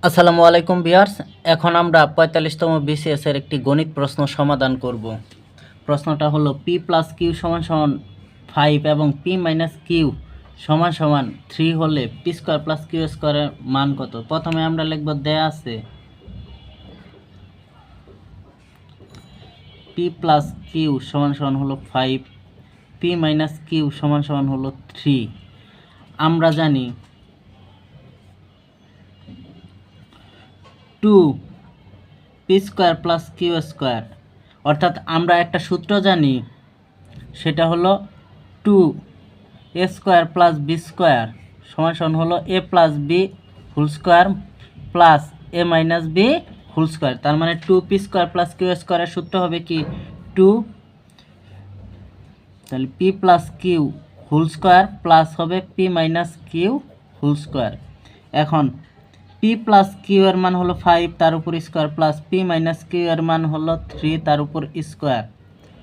আসসালামু আলাইকুম ভিউয়ার্স। এখন আমরা ৪৫তম বিসিএস এর একটি গণিত প্রশ্ন সমাধান করব। প্রশ্নটা হলো p প্লাস কিউ সমান সমান 5 এবং p মাইনাস কিউ সমান সমান 3 হলে p স্কয়ার প্লাস কিউ স্কয়ারের মান কত? প্রথমে আমরা লিখব দেয়া আছে p প্লাস কিউ সমান সমান হলো 5, p মাইনাস কিউ সমান সমান হলো 3। আমরা জানি 2 P square plus Q square, অর্থাৎ আমরা একটা সূত্র জানি, সেটা হলো 2 A square plus B square সমান সমান হলো A plus B whole square plus A minus B whole square. তার মানে 2 পি স্কোয়ার প্লাস কিউ স্কোয়ারের সূত্র হবে কি 2, তাহলে P plus Q whole square plus হবে P minus Q whole square. এখন পি প্লাস কিউ এর মান হলো 5, তার উপর square, plus P minus Q এর মান হলো 3, তার উপর স্কোয়ার।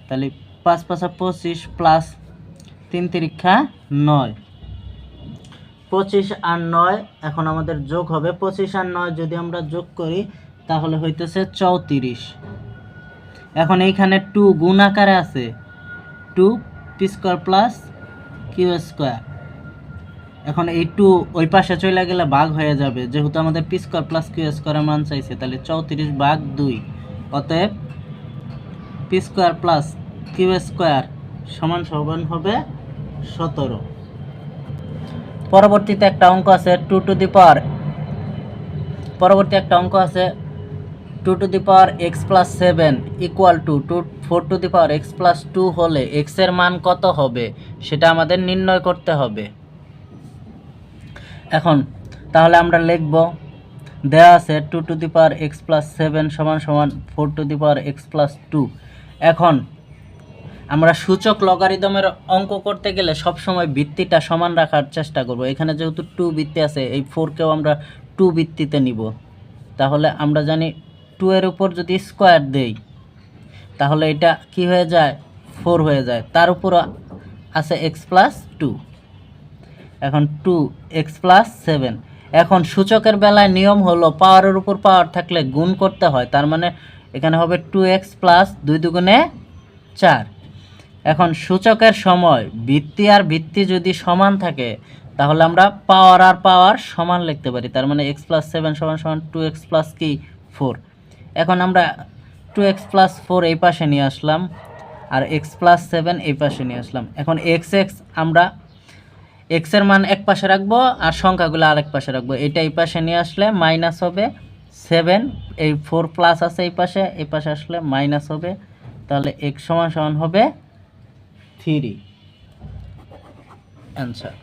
তাহলে 5 5 25 প্লাস 3 তিরিক্ষা 9, 25 আর 9 এখন আমাদের যোগ হবে। 25 আর 9 যদি আমরা যোগ করি তাহলে হইতেছে 34। এখন এইখানে 2 গুণ আকারে আছে, 2 P square plus Q square. এখন এই 2 ওই পাশে চলে গেলে ভাগ হয়ে যাবে, যেহেতু আমাদের পি স্কোয়ার প্লাস কিউ স্কোয়ারের মান চাইছে, তাহলে 34 ভাগ 2, অতএব P square plus Q square সমান সমান হবে 17। পরবর্তীতে একটা অঙ্ক আছে 2 to the power x plus 7 equal to 4 to the power x plus 2 হলে x এর মান কত হবে সেটা আমাদের নির্ণয় করতে হবে। এখন তাহলে আমরা লিখব, দেওয়া আছে 2 to the power x plus 7 সমান সমান 4 to the power x plus 2। এখন আমরা সূচক লগারিদমের অঙ্ক করতে গেলে সবসময় ভিত্তিটা সমান রাখার চেষ্টা করব। এখানে যেহেতু 2 ভিত্তি আছে, এই 4কেও আমরা 2 ভিত্তিতে নিব। তাহলে আমরা জানি 2 এর উপর যদি স্কোয়ার দেই তাহলে এটা কি হয়ে যায়, 4 হয়ে যায়। তার উপর আছে x প্লাস 2, এখন 2x প্লাস 7। এখন সূচকের বেলায় নিয়ম হলো পাওয়ারের উপর পাওয়ার থাকলে গুণ করতে হয়, তার মানে এখানে হবে 2x প্লাস 2 দুগুণে 4। এখন সূচকের সময় ভিত্তি আর ভিত্তি যদি সমান থাকে তাহলে আমরা পাওয়ার আর পাওয়ার সমান লিখতে পারি, তার মানে x প্লাস 7 সমান সমান 2x প্লাস কি 4। এখন আমরা 2x প্লাস 4 এই পাশে নিয়ে আসলাম আর x প্লাস 7 এই পাশে নিয়ে আসলাম। এখন x আমরা x এর মান এক পাশে রাখবো আর সংখ্যাগুলো আরেক পাশে রাখবো। এটা এই পাশে নিয়ে আসলে মাইনাস হবে 7, এই 4 প্লাস আছে এই পাশে আসলে মাইনাস হবে, তাহলে x সমান সমান হবে 3 অ্যান্সার।